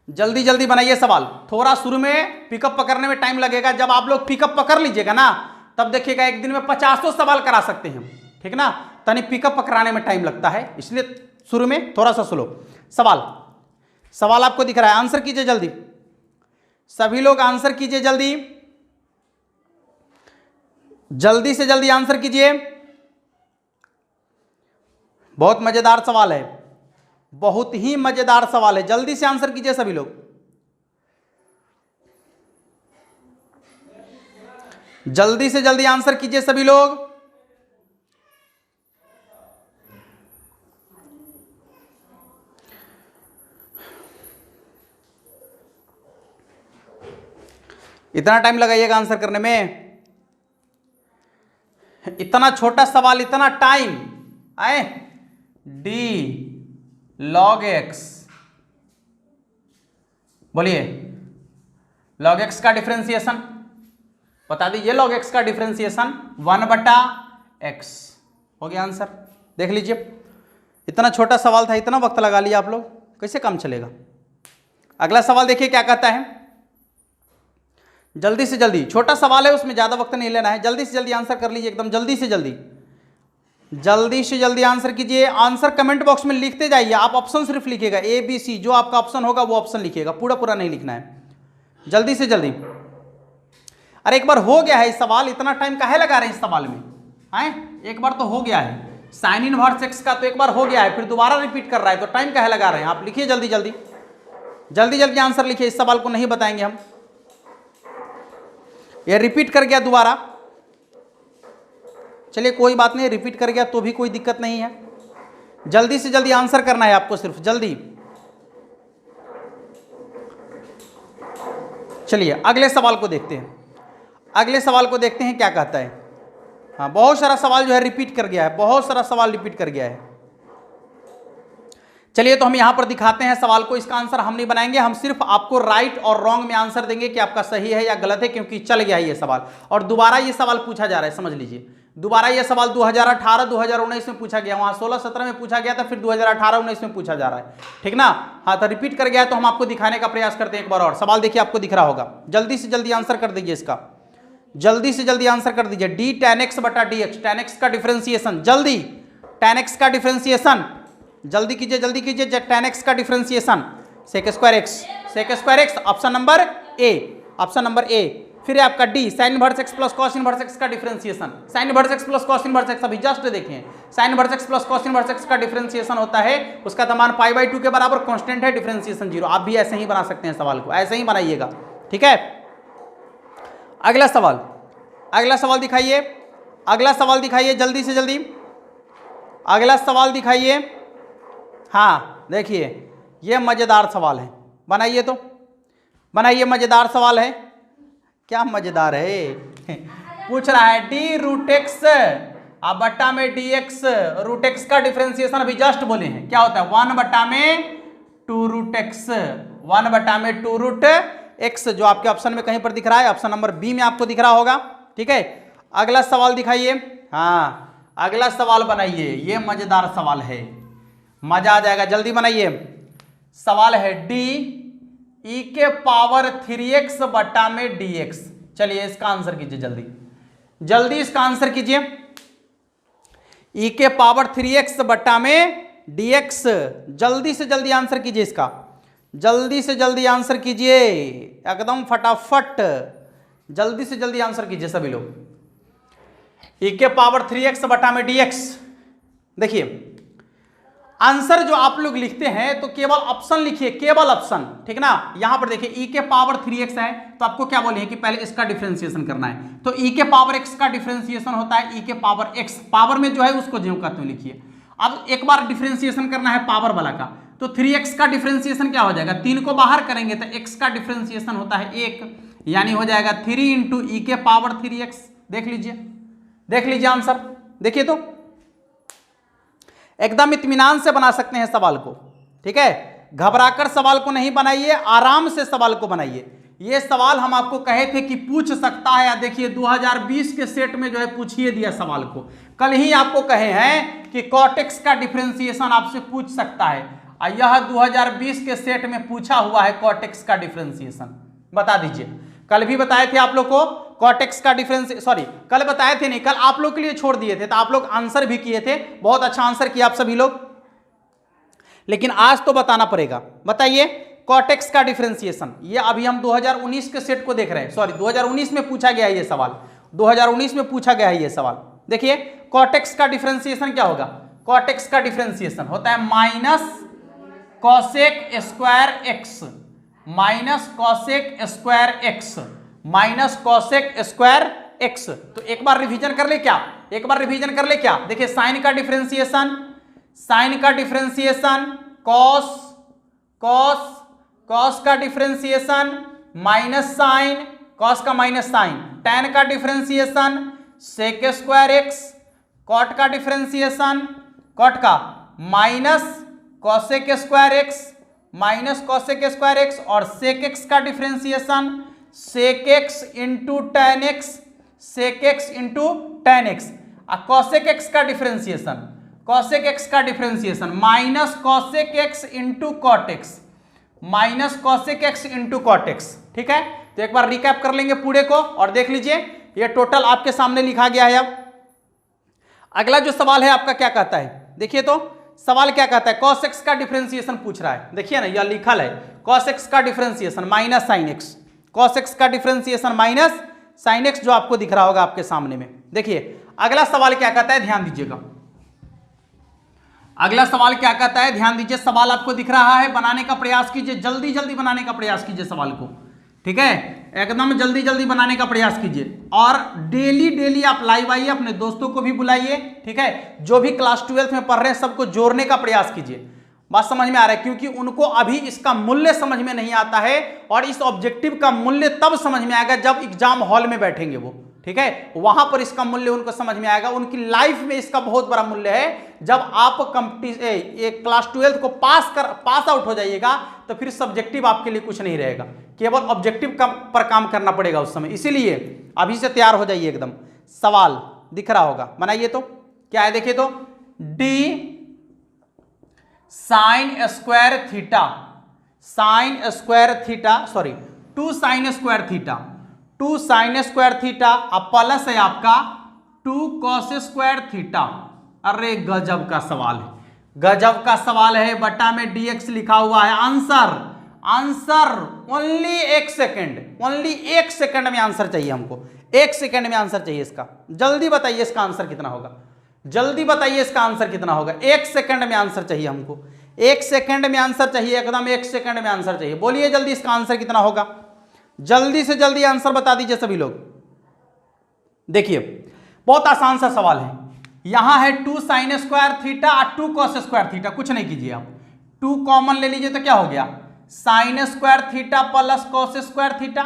जल्दी जल्दी बनाइए सवाल, थोड़ा शुरू में पिकअप पकड़ने में टाइम लगेगा, जब आप लोग पिकअप पकड़ लीजिएगा ना तब देखिएगा एक दिन में 50 सवाल करा सकते हैं, ठीक ना, तनी पिकअप पकड़ाने में टाइम लगता है, इसलिए शुरू में थोड़ा सा स्लो। सवाल आपको दिख रहा है, आंसर कीजिए जल्दी, सभी लोग आंसर कीजिए जल्दी, जल्दी से जल्दी आंसर कीजिए, बहुत मजेदार सवाल है, बहुत ही मजेदार सवाल है, जल्दी से आंसर कीजिए सभी लोग, जल्दी से जल्दी आंसर कीजिए सभी लोग। इतना टाइम लगाइएगा आंसर करने में, इतना छोटा सवाल, इतना टाइम आए। डी log x, बोलिए log x का डिफरेंशिएशन बता दीजिए, log x का डिफरेंशिएशन 1/x हो गया आंसर। देख लीजिए, इतना छोटा सवाल था, इतना वक्त लगा लिया आप लोग, कैसे काम चलेगा। अगला सवाल देखिए क्या कहता है, जल्दी से जल्दी, छोटा सवाल है उसमें ज्यादा वक्त नहीं लेना है, जल्दी से जल्दी आंसर कर लीजिए, एकदम जल्दी से जल्दी, जल्दी से जल्दी आंसर कीजिए। आंसर कमेंट बॉक्स में लिखते जाइए, आप ऑप्शन सिर्फ लिखिएगा, ए बी सी, जो आपका ऑप्शन होगा वो ऑप्शन लिखिएगा, पूरा पूरा नहीं लिखना है, जल्दी से जल्दी। अरे एक बार हो गया है इस सवाल, इतना टाइम काहे लगा रहे हैं इस सवाल में, हैं? एक बार तो हो गया है, साइन इनवर्स एक्स का तो एक बार हो गया है, फिर दोबारा रिपीट कर रहा है, तो टाइम काहे लगा रहे हैं। आप लिखिए जल्दी जल्दी, जल्दी जल्दी आंसर लिखिए, इस सवाल को नहीं बताएंगे हम, ये रिपीट कर गया दोबारा, चलिए कोई बात नहीं, रिपीट कर गया तो भी कोई दिक्कत नहीं है, जल्दी से जल्दी आंसर करना है आपको, सिर्फ जल्दी। चलिए अगले सवाल को देखते हैं, अगले सवाल को देखते हैं क्या कहता है। हाँ, बहुत सारा सवाल जो है रिपीट कर गया है, बहुत सारा सवाल रिपीट कर गया है। चलिए तो हम यहां पर दिखाते हैं सवाल को, इसका आंसर हम नहीं बनाएंगे, हम सिर्फ आपको राइट और रॉन्ग में आंसर देंगे कि आपका सही है या गलत है, क्योंकि चल गया है ये सवाल और दोबारा ये सवाल पूछा जा रहा है, समझ लीजिए। दोबारा ये सवाल 2018 2019 में पूछा गया, वहां 16-17 में पूछा गया था, फिर 2018-19 में पूछा जा रहा है, ठीक ना। हाँ, तो रिपीट कर गया है, तो हम आपको दिखाने का प्रयास करते हैं एक बार और। सवाल देखिए, आपको दिख रहा होगा, जल्दी से जल्दी आंसर कर दीजिए इसका, जल्दी से जल्दी आंसर कर दीजिए। डी tan x बटा dx, tan x का डिफरेंशिएशन, जल्दी tan x का डिफरेंशिएशन जल्दी कीजिए, जल्दी कीजिए, tan x का differentiation sec square x, option number A, option number ए। फिर आपका D sine inverse x plus cos inverse x का differentiation, sine inverse x plus cos inverse x, अभी जस्ट देखें, sine inverse x plus cos inverse x का differentiation होता है, उसका तो मान π/2 के बराबर, कांस्टेंट है, डिफरेंशिएशन 0। आप भी ऐसे ही बना सकते हैं सवाल को, ऐसे ही बनाइएगा, ठीक है। अगला सवाल, अगला सवाल दिखाइए, अगला सवाल दिखाइए, जल्दी से जल्दी अगला सवाल दिखाइए। हाँ देखिए, ये मजेदार सवाल है, बनाइए तो बनाइए, मजेदार सवाल है, क्या मजेदार है। पूछ रहा है डी रूट एक्स अब बट्टा में डी एक्स, रूट एक्स का डिफरेंशिएशन अभी जस्ट बोले हैं, क्या होता है 1/2 रूट एक्स, 1/2 रूट एक्स, जो आपके ऑप्शन में कहीं पर दिख रहा है, ऑप्शन नंबर बी में आपको दिख रहा होगा, ठीक है। अगला सवाल दिखाइए, हाँ अगला सवाल बनाइए, ये मजेदार सवाल है, मजा आ जाएगा, जल्दी बनाइए। सवाल है डी ई के पावर 3x बट्टा में dx, चलिए इसका आंसर कीजिए, जल्दी जल्दी इसका आंसर कीजिए। ई के पावर 3x बट्टा में dx, जल्दी से जल्दी आंसर कीजिए इसका, जल्दी से जल्दी आंसर कीजिए, एकदम फटाफट, जल्दी से जल्दी आंसर कीजिए सभी लोग। ई के पावर 3x बटा में dx, देखिए आंसर जो आप लोग लिखते हैं तो केवल ऑप्शन लिखिए, केवल ऑप्शन, ठीक ना। यहां पर देखिए e के पावर 3x है, तो आपको क्या बोले हैं कि पहले इसका डिफरेंशिएशन करना है, तो e के पावर x का डिफरेंशिएशन होता है e के पावर x, पावर में जो है उसको ज्यों का त्यों लिखिए। अब एक बार डिफरेंशिएशन करना है पावर वाला का, तो 3x का डिफरेंशिएशन क्या हो जाएगा, 3 को बाहर करेंगे तो x का डिफरेंशिएशन होता है 1, यानी हो जाएगा 3 इंटू ई के पावर 3x। देख लीजिए, देख लीजिए आंसर, देखिए तो एकदम इत्मीनान से बना सकते हैं सवाल को, ठीक है। घबराकर सवाल को नहीं बनाइए, आराम से सवाल को बनाइए। ये सवाल हम आपको कहे थे कि पूछ सकता है, या देखिए 2020 के सेट में जो है पूछिए दिया सवाल को, कल ही आपको कहे हैं कि कॉटेक्स का डिफरेंशिएशन आपसे पूछ सकता है, और यह 2020 के सेट में पूछा हुआ है कॉटेक्स का डिफरेंशिएशन, बता दीजिए। कल भी बताए थे आप लोग को कॉटेक्स का डिफरेंस, सॉरी कल बताए थे नहीं, कल आप लोग के लिए छोड़ दिए थे, तो आप लोग आंसर भी किए थे, बहुत अच्छा आंसर किया आप सभी लोग, लेकिन आज तो बताना पड़ेगा। बताइए कॉटेक्स का डिफरेंशिएशन, ये अभी हम 2019 के सेट को देख रहे हैं, सॉरी 2019 में पूछा गया है ये सवाल, 2019 में पूछा गया है ये सवाल। देखिए कॉटेक्स का डिफरेंशिएशन क्या होगा, कॉट एक्स का डिफरेंशिएशन होता है minus cosec square X, minus cosec square X, minus cosec square x. तो एक बार रिवीजन कर ले क्या, एक बार रिवीजन कर ले क्या। देखिए साइन का डिफरेंशिएशन, साइन का डिफरेंशिएशन कॉस, कॉस, कॉस का डिफरेंशिएशन माइनस साइन, कॉस का माइनस साइन, टेन का differentiation sec square X, cot का डिफरेंशिएशन, कॉट का minus cosec square X, minus cosec square X, और सेक एक्स का differentiation sec X into tan X, sec X into tan X. Cosec X का differentiation, cosec X का differentiation minus cosec X into cot X, minus cosec X into cot X. ठीक है, तो एक बार recap कर लेंगे पूरे को और देख लीजिए ये टोटल आपके सामने लिखा गया है। अब अगला जो सवाल है आपका क्या कहता है, देखिए तो सवाल क्या कहता है, कॉस एक्स का डिफरेंशिएशन पूछ रहा है। देखिए ना यह लिखल है कॉस एक्स का differentiation minus sine x, cos x का डिफरेंशिएशन माइनस साइन एक्स जो आपको दिख रहा होगा आपके सामने में। देखिए अगला सवाल क्या कहता है, ध्यान दीजिएगा। अगला सवाल क्या कहता है, ध्यान दीजिए। सवाल आपको दिख रहा है, बनाने का प्रयास कीजिए, जल्दी जल्दी बनाने का प्रयास कीजिए सवाल को। ठीक है, एकदम जल्दी जल्दी बनाने का प्रयास कीजिए और डेली डेली आप लाइव आइए, अपने दोस्तों को भी बुलाइए। ठीक है, जो भी क्लास 12th में पढ़ रहे हैं सबको जोड़ने का प्रयास कीजिए। बात समझ में आ रहा है, क्योंकि उनको अभी इसका मूल्य समझ में नहीं आता है और इस ऑब्जेक्टिव का मूल्य तब समझ में आएगा जब एग्जाम हॉल में बैठेंगे वो। ठीक है, वहां पर इसका मूल्य उनको समझ में आएगा। उनकी लाइफ में इसका बहुत बड़ा मूल्य है। जब आप क्लास 12th को पास आउट हो जाइएगा तो फिर सब्जेक्टिव आपके लिए कुछ नहीं रहेगा, केवल ऑब्जेक्टिव पर काम करना पड़ेगा उस समय। इसीलिए अभी से तैयार हो जाइए एकदम। सवाल दिख रहा होगा, बनाइए तो क्या है, देखिए तो D sign square theta, sign square theta, sorry 2 sign square theta, 2 sign square theta, अब प्लस है आपका 2 कॉस स्क्वायर थीटा। अरे गजब का सवाल है, गजब का सवाल है। बटा में dx लिखा हुआ है। Answer, answer only 1 second, only 1 second में आंसर चाहिए हमको, 1 सेकेंड में आंसर चाहिए इसका। जल्दी बताइए इसका आंसर कितना होगा, जल्दी बताइए इसका आंसर कितना होगा। 1 सेकेंड में आंसर चाहिए हमको, 1 सेकेंड में आंसर चाहिए, एकदम 1 सेकेंड में आंसर चाहिए। बोलिए जल्दी इसका आंसर कितना होगा, जल्दी से जल्दी आंसर बता दीजिए सभी लोग। देखिए बहुत आसान सा सवाल है। यहां है 2 साइन स्क्वायर थीटा और 2 कॉस स्क्वायर थीटा। कुछ नहीं कीजिए आप, 2 कॉमन ले लीजिए तो क्या हो गया, sign square theta plus cos square theta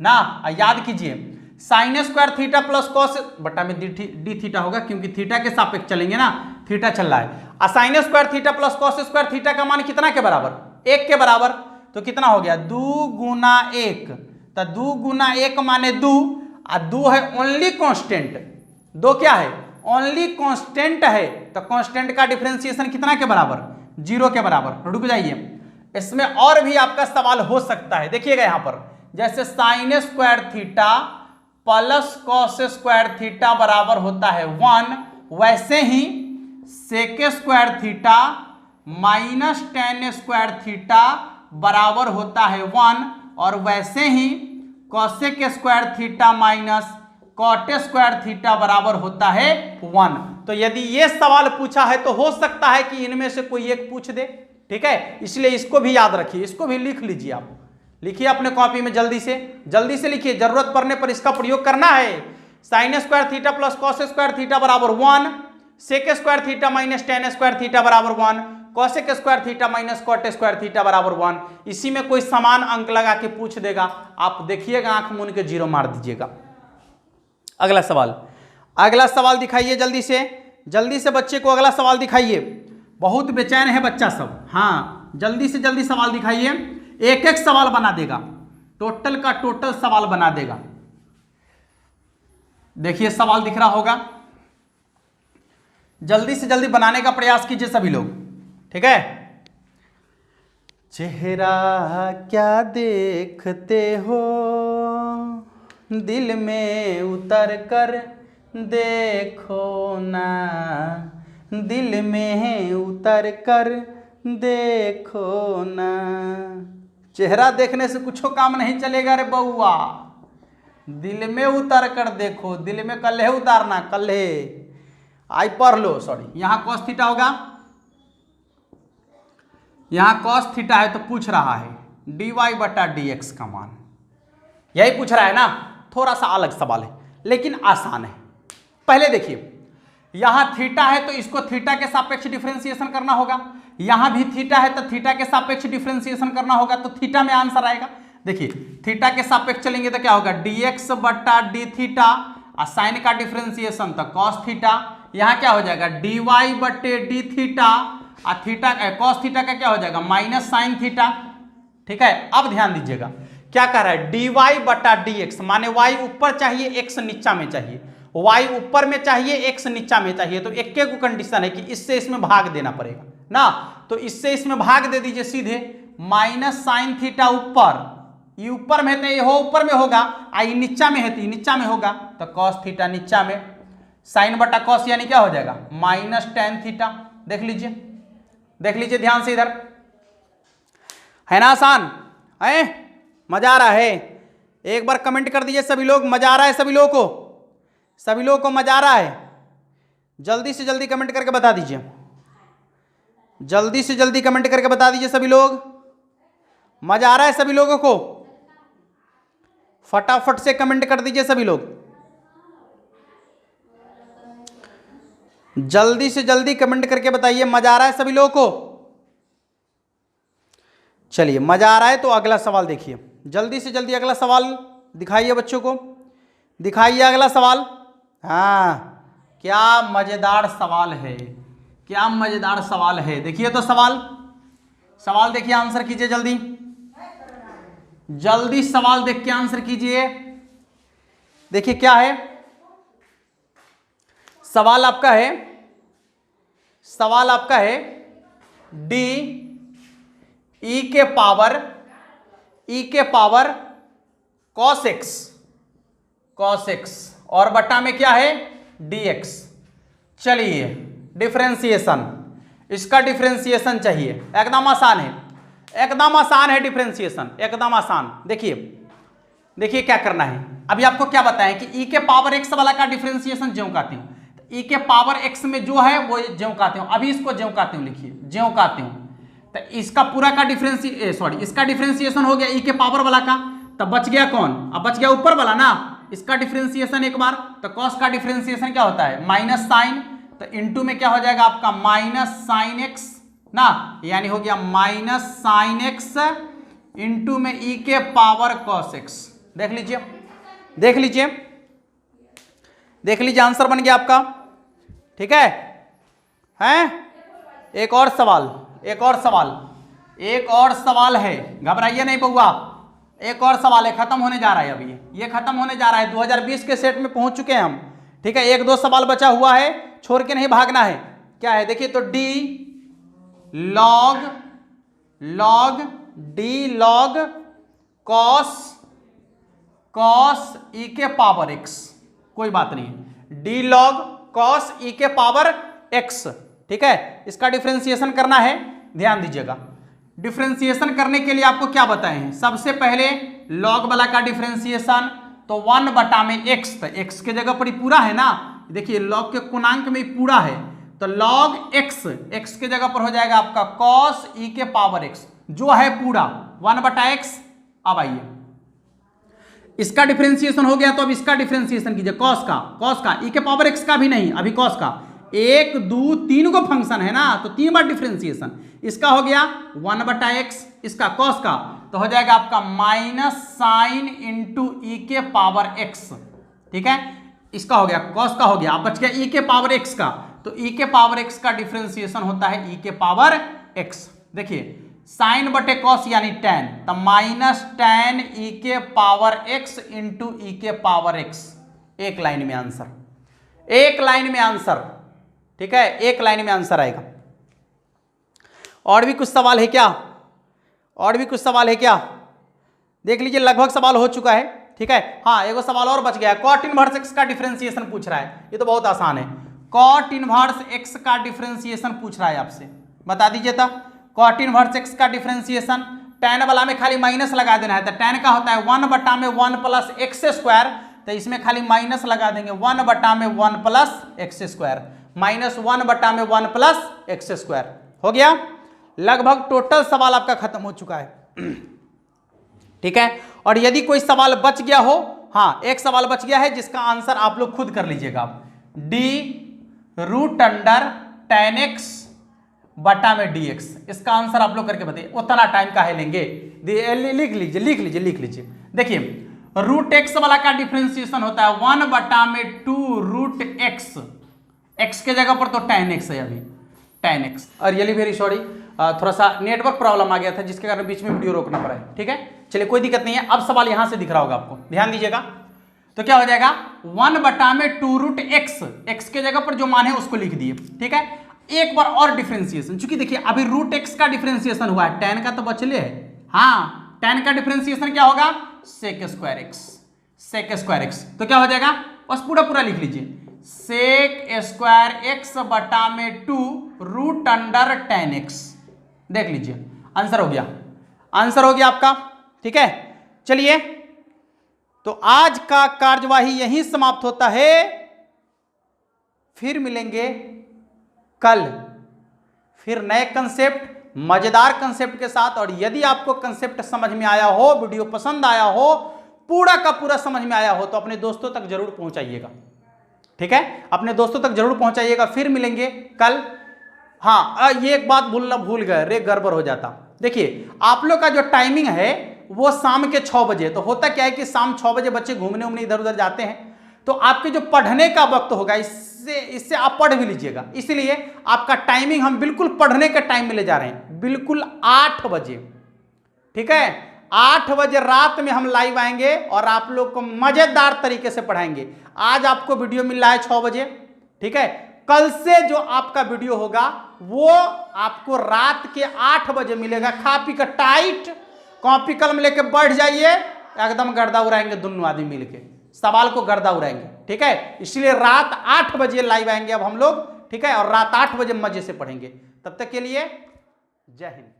ना। याद कीजिए sign square theta plus cos बटा में डी थीटा होगा, क्योंकि थीटा के सापेक्ष चलेंगे ना, थीटा चल रहा है। Sine square theta plus cos square theta का मान कितना के बराबर, 1 के बराबर। तो कितना हो गया 2 गुना 1, तो 2 गुना 1 माने 2, और 2 है ओनली कांस्टेंट। 2 क्या है, ओनली कांस्टेंट है, तो कांस्टेंट का डिफरेंशिएशन कितना के बराबर, 0 के बराबर। रुक जाइए, इसमें और भी आपका सवाल हो सकता है। देखिएगा यहां पर, जैसे sine square theta plus cos square theta बराबर होता है 1, वैसे ही sec square theta minus tan square theta बराबर होता है 1, और वैसे ही cosec square theta minus cot square theta बराबर होता है 1। तो यदि ये सवाल पूछा है तो हो सकता है कि इनमें से कोई एक पूछ दे। ठीक है, इसलिए इसको भी याद रखिए, इसको भी लिख लीजिए। आप लिखिए अपने कॉपी में, जल्दी से लिखिए, जरूरत पड़ने पर इसका प्रयोग करना है। Sine square theta plus cos square theta बराबर 1, sec square theta minus tan square theta बराबर 1, cosec square theta minus cot square theta बराबर 1। इसी में कोई समान अंक लगा के पूछ देगा, आप देखिएगा आंख मूंद के 0 मार दीजिएगा। अगला सवाल, अगला सवाल दिखाइए जल्दी से बच्चे को अगला सवाल दिखाइए। बहुत बेचैन है बच्चा सब। हाँ जल्दी से जल्दी सवाल दिखाइए, एक एक सवाल बना देगा, टोटल का टोटल सवाल बना देगा। देखिए सवाल दिख रहा होगा, जल्दी से जल्दी बनाने का प्रयास कीजिए सभी लोग। ठीक है, चेहरा क्या देखते हो, दिल में उतर कर देखो ना, दिल में उतर कर देखो ना। चेहरा देखने से कुछ काम नहीं चलेगा रे बउआ, दिल में उतर कर देखो। दिल में कल्हे उतारना, कल्हे आई पढ़ लो, सॉरी, यहाँ कॉस थीटा होगा, यहाँ कॉस थीटा है तो पूछ रहा है dy बटा dx का मान, यही पूछ रहा है ना। थोड़ा सा अलग सवाल है लेकिन आसान है। पहले देखिए, यहां थीटा है तो इसको थीटा के सापेक्ष डिफरेंशिएशन करना होगा, यहां भी थीटा है तो थीटा के सापेक्ष डिफरेंशिएशन करना होगा, तो थीटा में आंसर आएगा। देखिए थीटा के सापेक्ष चलेंगे तो क्या होगा, dx बटा डी थीटा, और साइन का डिफरेंशिएशन तो कॉस थीटा, यहां क्या हो जाएगा dy बटे डी थीटा, और थीटा कॉस थीटा का क्या हो जाएगा माइनस साइन थीटा। ठीक है, अब ध्यान दीजिएगा क्या कह रहा है, dy बटा dx, माने y ऊपर चाहिए x नीचा में चाहिए, y ऊपर में चाहिए x नीचा में चाहिए, तो एक को कंडीशन है कि इससे इसमें भाग देना पड़ेगा ना, तो इससे इसमें भाग दे दीजिए सीधे, माइनस साइन थीटा ऊपर, ये ऊपर में है तो ये हो ऊपर में होगा, आई नीचा में है तो ये नीचा में होगा, तो कॉस थीटा नीचा में, साइन बटा कॉस यानी क्या हो जाएगा माइनस टेन थीटा। देख लीजिए, देख लीजिए ध्यान से, इधर है ना आसान है, मजा आ रहा है। एक बार कमेंट कर दीजिए सभी लोग, मजा आ रहा है सभी लोगों को, सभी लोगों को मजा आ रहा है, जल्दी से जल्दी कमेंट करके बता दीजिए, जल्दी से जल्दी कमेंट करके बता दीजिए सभी लोग, मजा आ रहा है सभी लोगों को, फटाफट से कमेंट कर दीजिए सभी लोग, जल्दी से जल्दी कमेंट करके बताइए मजा आ रहा है सभी लोगों को। चलिए मजा आ रहा है तो अगला सवाल देखिए, जल्दी से जल्दी अगला सवाल दिखाइए बच्चों को, दिखाइए अगला सवाल। हाँ, क्या मजेदार सवाल है, क्या मजेदार सवाल है, देखिए तो सवाल, सवाल देखिए, आंसर कीजिए जल्दी, जल्दी सवाल देख के आंसर कीजिए। देखिए क्या है सवाल आपका है, सवाल आपका है डी ई के पावर कॉस एक्स और बटा में क्या है dx। चलिए डिफरेंशिएशन, इसका डिफरेंशिएशन चाहिए, एकदम आसान है, एकदम आसान है डिफरेंशिएशन, एकदम आसान। देखिए देखिए क्या करना है, अभी आपको क्या बताएं कि e के पावर x वाला का डिफरेंशिएशन ज्यों काते हूं, e के पावर x में जो है वो ज्यों काते हूं, अभी इसको ज्यों काते हूं, लिखिए ज्यों काते हूं, तो इसका पूरा का इसका डिफरेंशिएशन हो गया e के पावर वाला का, तब बच गया कौन, अब बच गया ऊपर वाला ना, इसका डिफरेंशिएशन एक बार, तो कॉस का डिफरेंशिएशन क्या होता है माइनस साइन, तो इनटू में क्या हो जाएगा आपका माइनस साइन एक्स ना, यानी हो गया माइनस साइन एक्स इंटू में ई के पावर कॉस एक्स। देख लीजिए, देख लीजिए, देख लीजिए, आंसर बन गया आपका। ठीक है, हैं? एक और सवाल, एक और सवाल, एक और सवाल है, घबराइए नहीं बउआ, एक और सवाल है, खत्म होने जा रहा है अभी, ये खत्म होने जा रहा है, 2020 के सेट में पहुंच चुके हैं हम। ठीक है, एक दो सवाल बचा हुआ है, छोड़ के नहीं भागना है। क्या है देखिए, तो डी लॉग कॉस ई के पावर एक्स, कोई बात नहीं, डी लॉग कॉस ई के पावर एक्स। ठीक है, इसका डिफरेंशिएशन करना है, ध्यान दीजिएगा। डिफरेंशिएशन करने के लिए आपको क्या बताए हैं, सबसे पहले लॉग वाला का डिफरेंशिएशन, तो 1 बटा में एक्स, तो एक्स के जगह पर ही पूरा है ना, देखिए लॉग के पूर्णांक में ही पूरा है, तो लॉग एक्स, एक्स के जगह पर हो जाएगा आपका कॉस ई के पावर एक्स, जो है पूरा 1 बटा एक्स। अब आइए, इसका डिफरेंशिएशन हो गया, तो अब इसका डिफरेंशिएशन कीजिए, कॉस का, ई के पावर एक्स का भी नहीं, अभी कॉस का, 1 2 3 को फंक्शन है ना, तो 3 बार डिफरेंशिएशन, इसका हो गया 1 बटा एक्स, इसका कॉस का, तो हो जाएगा आपका माइनस साइन इंटू ई के पावर एक्स। ठीक है, इसका हो गया, कॉस का हो गया, अब बच गया ई के पावर एक्स का, तो ई के पावर एक्स का डिफरेंशिएशन होता है ई के पावर एक्स। देखिए साइन बटे कॉस यानी टेन, तो माइनस टेन ई के पावर एक्स इंटू ई के पावर एक्स, एक लाइन में आंसर, एक लाइन में आंसर। ठीक है, एक लाइन में आंसर आएगा। और भी कुछ सवाल है क्या, और भी कुछ सवाल है क्या, देख लीजिए, लगभग सवाल हो चुका है। ठीक है, हाँ एगो सवाल और बच गया, कॉट इनवर्स एक्स का डिफरेंशिएशन पूछ रहा है, ये तो बहुत आसान है, कॉट इनवर्स एक्स का डिफरेंशिएशन पूछ रहा है आपसे, बता दीजिए था। कॉट इनवर्स एक्स का डिफरेंशिएशन, टेन वाला में खाली माइनस लगा देना है, तो टेन का होता है 1 बटा में 1 प्लस एक्स स्क्वायर, तो इसमें खाली माइनस लगा देंगे, 1 बटा में 1 plus x square, -1/1 plus x square. हो गया, लगभग टोटल सवाल आपका खत्म हो चुका है। ठीक है, और यदि कोई सवाल बच गया हो, हाँ एक सवाल बच गया है जिसका आंसर आप लोग खुद कर लीजिएगा, d√tan x बटा में dx, इसका आंसर आप लोग करके बताइए। उतना टाइम काहे लेंगे, लिख लीजिए। देखिए √x वाला का डिफरेंशिएशन होता है 1/2√x, x के जगह पर तो tan x है अभी, tan x। और रियली वेरी सॉरी, थोड़ा सा नेटवर्क प्रॉब्लम आ गया था जिसके कारण बीच में वीडियो रोकना पड़ा है। ठीक है, चलिए कोई दिक्कत नहीं है। अब सवाल यहां से दिख रहा होगा आपको, ध्यान दीजिएगा। तो क्या हो जाएगा 1/2√x, x के जगह पर जो मान है उसको लिख दिए। ठीक है, एक बार और डिफरेंशिएशन, चूंकि देखिए अभी √x का डिफरेंशिएशन हुआ है, tan का तो बचले है। हाँ, tan का डिफरेंशिएशन क्या होगा, sec² x। तो क्या हो जाएगा, बस पूरा लिख लीजिए, sec² x बटा में 2√tan x। देख लीजिए आंसर हो गया, आपका। ठीक है, चलिए तो आज का कार्यवाही यहीं समाप्त होता है। फिर मिलेंगे कल, फिर नए कंसेप्ट, मजेदार कंसेप्ट के साथ। और यदि आपको कंसेप्ट समझ में आया हो, वीडियो पसंद आया हो, पूरा का पूरा समझ में आया हो, तो अपने दोस्तों तक जरूर पहुंचाइएगा। ठीक है, अपने दोस्तों तक जरूर पहुंचाइएगा। फिर मिलेंगे कल। हाँ, ये एक बात भूल गए, रे गड़बड़ हो जाता। देखिए आप लोग का जो टाइमिंग है वो शाम के 6 बजे। तो होता क्या है कि शाम 6 बजे बच्चे घूमने इधर उधर जाते हैं, तो आपके जो पढ़ने का वक्त होगा इससे आप पढ़ भी लीजिएगा। इसलिए आपका टाइमिंग हम बिल्कुल पढ़ने के टाइम में ले जा रहे हैं, बिल्कुल 8 बजे। ठीक है, 8 बजे रात में हम लाइव आएंगे और आप लोग को मजेदार तरीके से पढ़ाएंगे। आज आपको वीडियो मिल रहा है 6 बजे। ठीक है, कल से जो आपका वीडियो होगा वो आपको रात के 8 बजे मिलेगा। खा पी कर टाइट कॉपी कलम लेके बैठ जाइए, एकदम गर्दा उड़ाएंगे दोनों आदमी मिलके, सवाल को गर्दा उड़ाएंगे। ठीक है, इसलिए रात 8 बजे लाइव आएंगे अब हम लोग। ठीक है, और रात 8 बजे मजे से पढ़ेंगे। तब तक के लिए जय हिंद।